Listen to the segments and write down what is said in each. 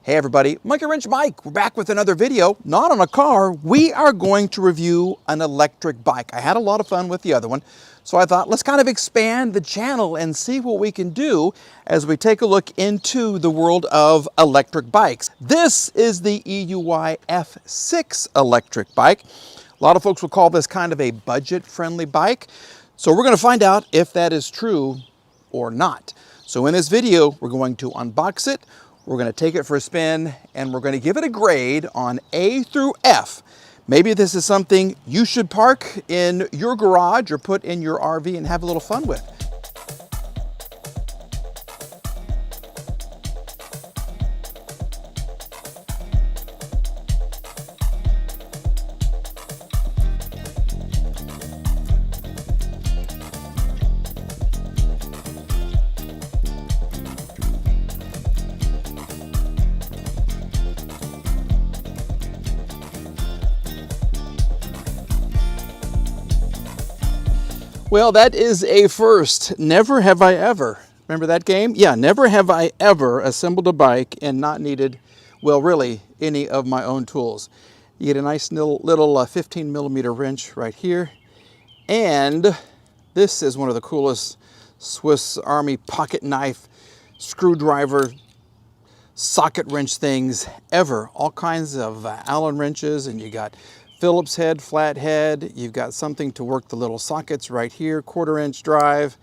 Hey everybody, Monkey Wrench Mike. We're back with another video, not on a car. We are going to review an electric bike. I had a lot of fun with the other one, so I thought let's kind of expand the channel and see what we can do as we take a look into the world of electric bikes. This is the EUY F6 electric bike. A lot of folks will call this kind of a budget-friendly bike. So we're going to find out if that is true or not. So in this video, we're going to unbox it. We're going to take it for a spin and we're going to give it a grade on A through F. Maybe this is something you should park in your garage or put in your RV and have a little fun with. Well, that is a first. Never have I ever. Remember that game? Yeah, never have I ever assembled a bike and not needed, well, really, any of my own tools. You get a nice little 15 millimeter wrench right here. And this is one of the coolest Swiss Army pocket knife, screwdriver, socket wrench things ever. All kinds of Allen wrenches, and you got Phillips head, flat head. You've got something to work the little sockets right here, 1/4 inch drive,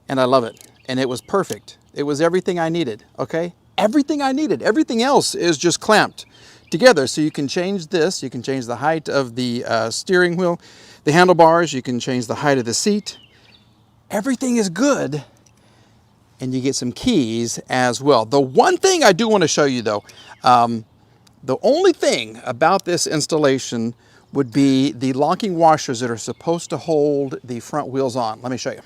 and I love it. And it was perfect. It was everything I needed, okay? Everything I needed. Everything else is just clamped together. So you can change this. You can change the height of the steering wheel, the handlebars. You can change the height of the seat. Everything is good. And you get some keys as well. The one thing I do want to show you though, the only thing about this installation would be the locking washers that are supposed to hold the front wheels on. Let me show you.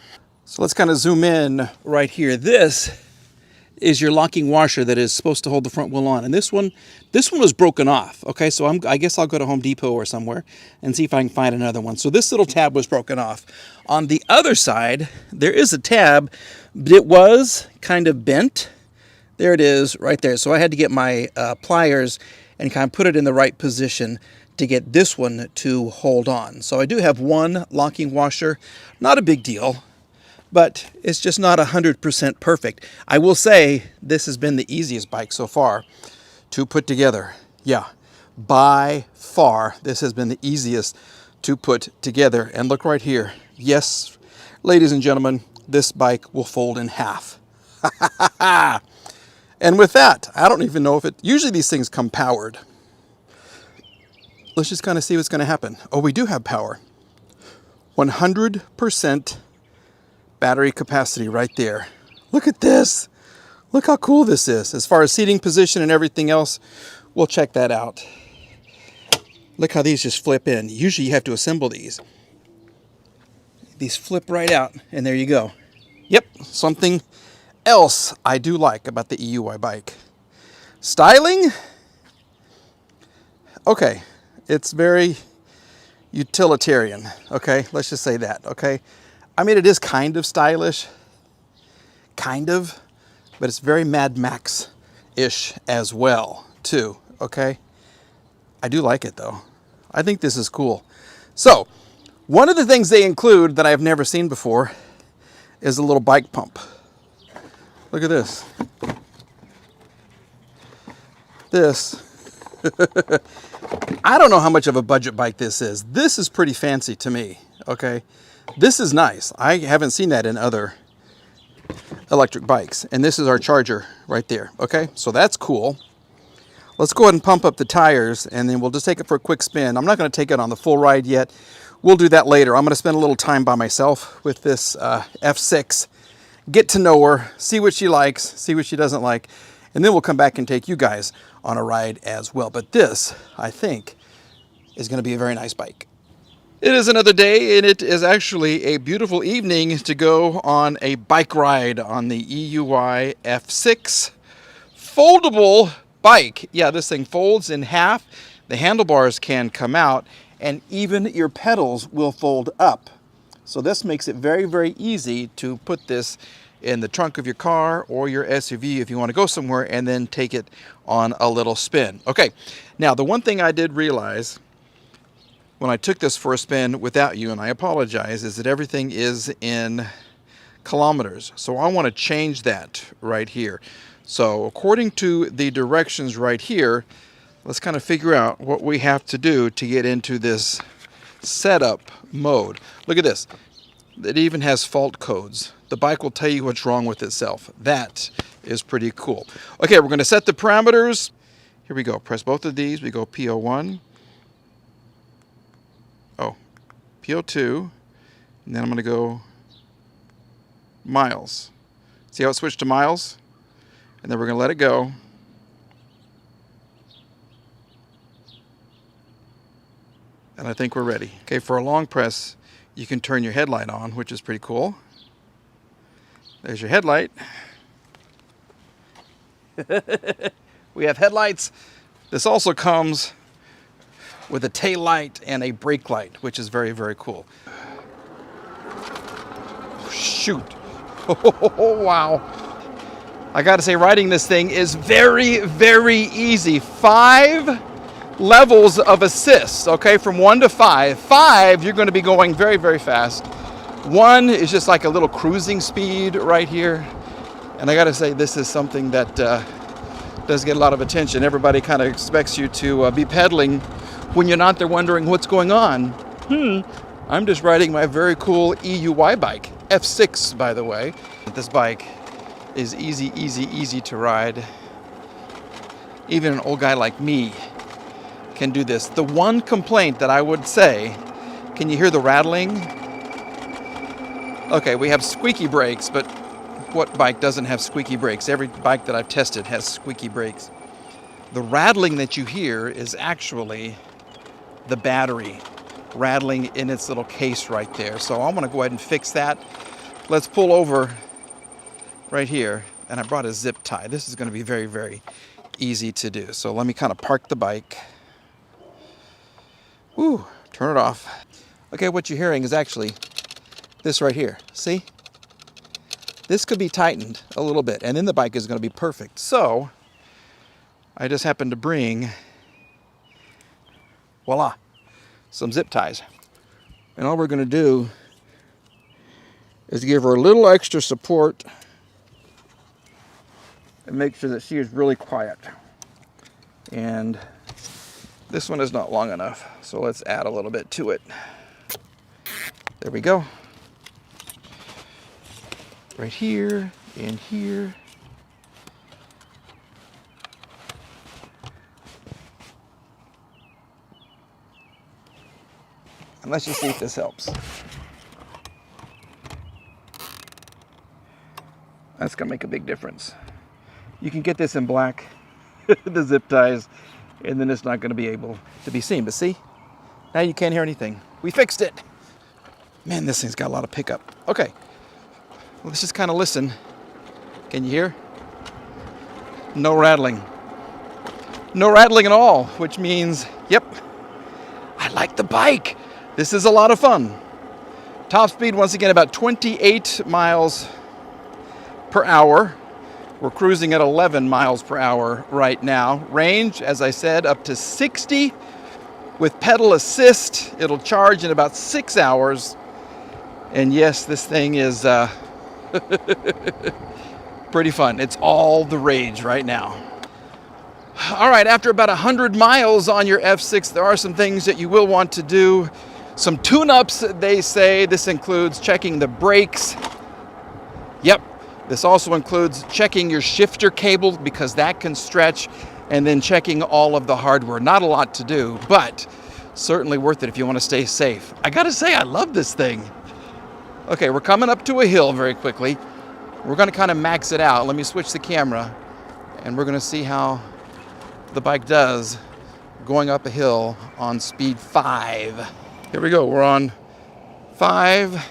So let's kind of zoom in right here. This is your locking washer that is supposed to hold the front wheel on. And this one was broken off. Okay, so I guess I'll go to Home Depot or somewhere and see if I can find another one. So this little tab was broken off. On the other side, there is a tab, but it was kind of bent. There it is right there. So I had to get my pliers and kind of put it in the right position to get this one to hold on. So I do have one locking washer, not a big deal, but it's just not 100% perfect. I will say this has been the easiest bike so far to put together. Yeah, by far, this has been the easiest to put together. And look right here. Yes, ladies and gentlemen, this bike will fold in half. And with that, I don't even know if usually these things come powered. Let's just kind of see what's going to happen. Oh, we do have power. 100% battery capacity right there. Look at this. Look how cool this is. As far as seating position and everything else, we'll check that out. Look how these just flip in. Usually you have to assemble these. These flip right out, and there you go. Yep, something else I do like about the EUY bike. Styling. Okay, it's very utilitarian. Okay, let's just say that. Okay, I mean it is kind of stylish, kind of, but it's very Mad Max-ish as well too. Okay, I do like it though. I think this is cool. So one of the things they include that I've never seen before is a little bike pump. Look at this. This. I don't know how much of a budget bike this is. This is pretty fancy to me, okay? This is nice. I haven't seen that in other electric bikes. And this is our charger right there, okay? So that's cool. Let's go ahead and pump up the tires and then we'll just take it for a quick spin. I'm not going to take it on the full ride yet. We'll do that later. I'm going to spend a little time by myself with this F6. Get to know her, see what she likes, see what she doesn't like, and then we'll come back and take you guys on a ride as well. But this, I think, is going to be a very nice bike. It is another day, and it is actually a beautiful evening to go on a bike ride on the EUY F6 foldable bike. Yeah, this thing folds in half. The handlebars can come out, and even your pedals will fold up. So this makes it very, very easy to put this in the trunk of your car or your SUV if you want to go somewhere, and then take it on a little spin. Okay, now the one thing I did realize when I took this for a spin without you, and I apologize, is that everything is in kilometers. So I want to change that right here. So according to the directions right here, let's kind of figure out what we have to do to get into this setup mode. Look at this. It even has fault codes. The bike will tell you what's wrong with itself. That is pretty cool. Okay, we're going to set the parameters. Here we go. Press both of these. We go PO1. Oh, PO2. And then I'm going to go miles. See how it switched to miles? And then we're going to let it go. And I think we're ready. Okay, for a long press, you can turn your headlight on, which is pretty cool. There's your headlight. We have headlights. This also comes with a tail light and a brake light, which is very, very cool. Shoot. Oh, wow. I gotta say, riding this thing is very, very easy. 5 levels of assist, okay, from 1 to 5. 5, you're going to be going very, very fast. 1 is just like a little cruising speed right here. And I got to say, this is something that does get a lot of attention. Everybody kind of expects you to be pedaling when you're not there wondering what's going on. I'm just riding my very cool EUY bike, F6, by the way. This bike is easy, easy, easy to ride. Even an old guy like me can do this. The one complaint that I would say, can you hear the rattling? Okay, we have squeaky brakes, but what bike doesn't have squeaky brakes? Every bike that I've tested has squeaky brakes. The rattling that you hear is actually the battery rattling in its little case right there. So I'm gonna go ahead and fix that. Let's pull over right here, and I brought a zip tie. This is gonna be very, very easy to do. So let me kind of park the bike. Woo, turn it off. Okay, what you're hearing is actually this right here. See? This could be tightened a little bit, and then the bike is going to be perfect. So I just happened to bring, voila, some zip ties. And all we're going to do is give her a little extra support and make sure that she is really quiet. And this one is not long enough, so let's add a little bit to it. There we go. Right here and here. And let's just see if this helps. That's gonna make a big difference. You can get this in black, the zip ties, and then it's not gonna be able to be seen. But see, now you can't hear anything. We fixed it. Man, this thing's got a lot of pickup. Okay. Let's just kind of listen. Can you hear? No rattling. No rattling at all, which means, yep, I like the bike. This is a lot of fun. Top speed, once again, about 28 miles per hour. We're cruising at 11 miles per hour right now. Range, as I said, up to 60. With pedal assist, it'll charge in about 6 hours. And yes, this thing is pretty fun. It's all the rage right now. All right, after about 100 miles on your F6, there are some things that you will want to do. Some tune-ups, they say. This includes checking the brakes. Yep, this also includes checking your shifter cable because that can stretch, and then checking all of the hardware. Not a lot to do, but certainly worth it if you want to stay safe. I gotta say, I love this thing. Okay, we're coming up to a hill very quickly. We're gonna kind of max it out. Let me switch the camera, and we're gonna see how the bike does going up a hill on speed 5. Here we go, we're on 5,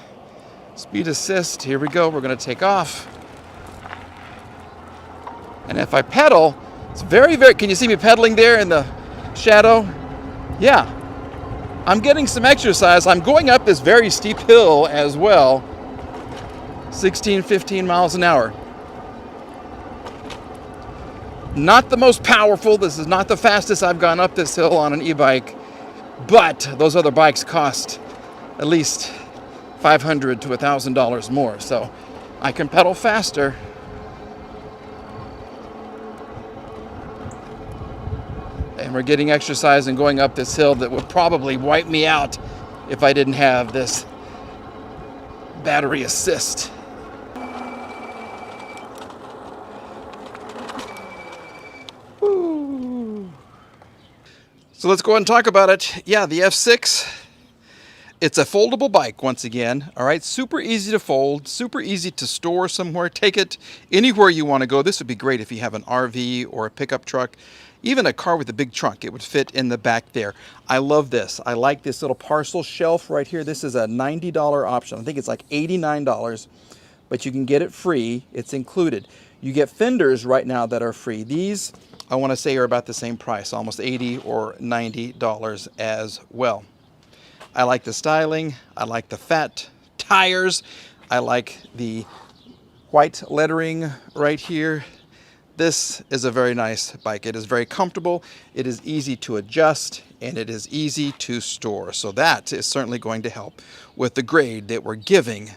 speed assist. Here we go, we're gonna take off. And if I pedal, it's very, very, can you see me pedaling there in the shadow? Yeah. I'm getting some exercise. I'm going up this very steep hill as well. 16, 15 miles an hour. Not the most powerful. This is not the fastest I've gone up this hill on an e-bike, but those other bikes cost at least $500 to $1,000 more, so I can pedal faster. And we're getting exercise and going up this hill that would probably wipe me out if I didn't have this battery assist. Woo. So let's go ahead and talk about it. Yeah, the F6. It's a foldable bike, once again, all right? Super easy to fold, super easy to store somewhere. Take it anywhere you want to go. This would be great if you have an RV or a pickup truck, even a car with a big trunk. It would fit in the back there. I love this. I like this little parcel shelf right here. This is a $90 option. I think it's like $89, but you can get it free. It's included. You get fenders right now that are free. These, I want to say, are about the same price, almost $80 or $90 as well. I like the styling, I like the fat tires, I like the white lettering right here. This is a very nice bike. It is very comfortable, it is easy to adjust, and it is easy to store. So that is certainly going to help with the grade that we're giving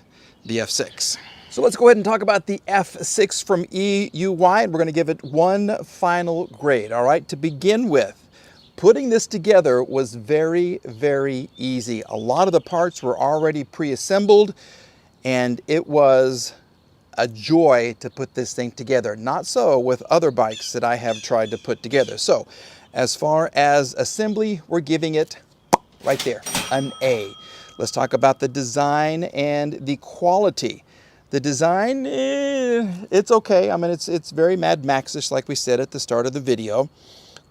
the F6. So let's go ahead and talk about the F6 from EUY, and we're going to give it one final grade, all right? To begin with, putting this together was very, very easy. A lot of the parts were already pre-assembled, and it was a joy to put this thing together. Not so with other bikes that I have tried to put together. So as far as assembly, we're giving it right there, an A. Let's talk about the design and the quality. The design, it's okay. I mean, it's very Mad Max-ish, like we said at the start of the video.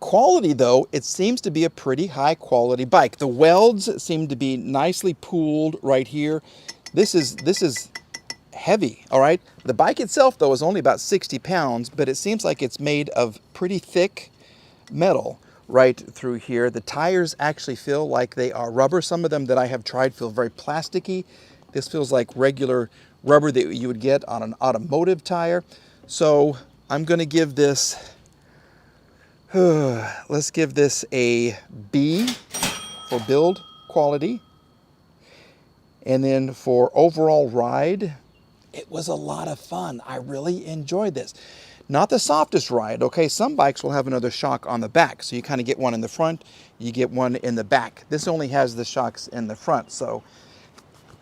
Quality, though, it seems to be a pretty high quality bike. The welds seem to be nicely pooled right here. This is heavy, all right? The bike itself, though, is only about 60 pounds, but it seems like it's made of pretty thick metal right through here. The tires actually feel like they are rubber. Some of them that I have tried feel very plasticky. This feels like regular rubber that you would get on an automotive tire. So I'm going to give this... let's give this a B for build quality. And then for overall ride, it was a lot of fun. I really enjoyed this. Not the softest ride, okay? Some bikes will have another shock on the back. So you kind of get one in the front, you get one in the back. This only has the shocks in the front. So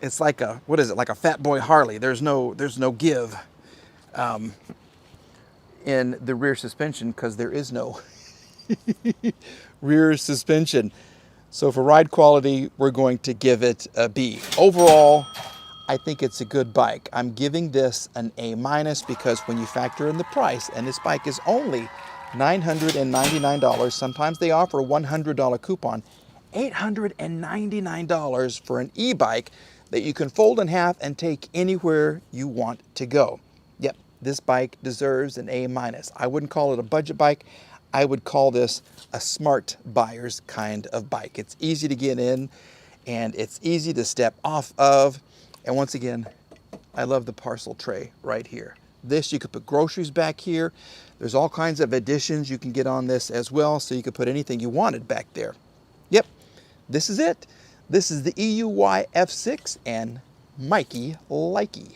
it's like a, what is it? Like a Fat Boy Harley. There's no give in the rear suspension because there is no rear suspension. So for ride quality, we're going to give it a B. Overall, I think it's a good bike. I'm giving this an A- because when you factor in the price, and this bike is only $999, sometimes they offer a $100 coupon, $899 for an e-bike that you can fold in half and take anywhere you want to go. Yep, this bike deserves an A-. I wouldn't call it a budget bike. I would call this a smart buyer's kind of bike. It's easy to get in and it's easy to step off of. And once again, I love the parcel tray right here. This, you could put groceries back here. There's all kinds of additions you can get on this as well, so you could put anything you wanted back there. Yep, this is it. This is the EUY F6 and Mikey likey.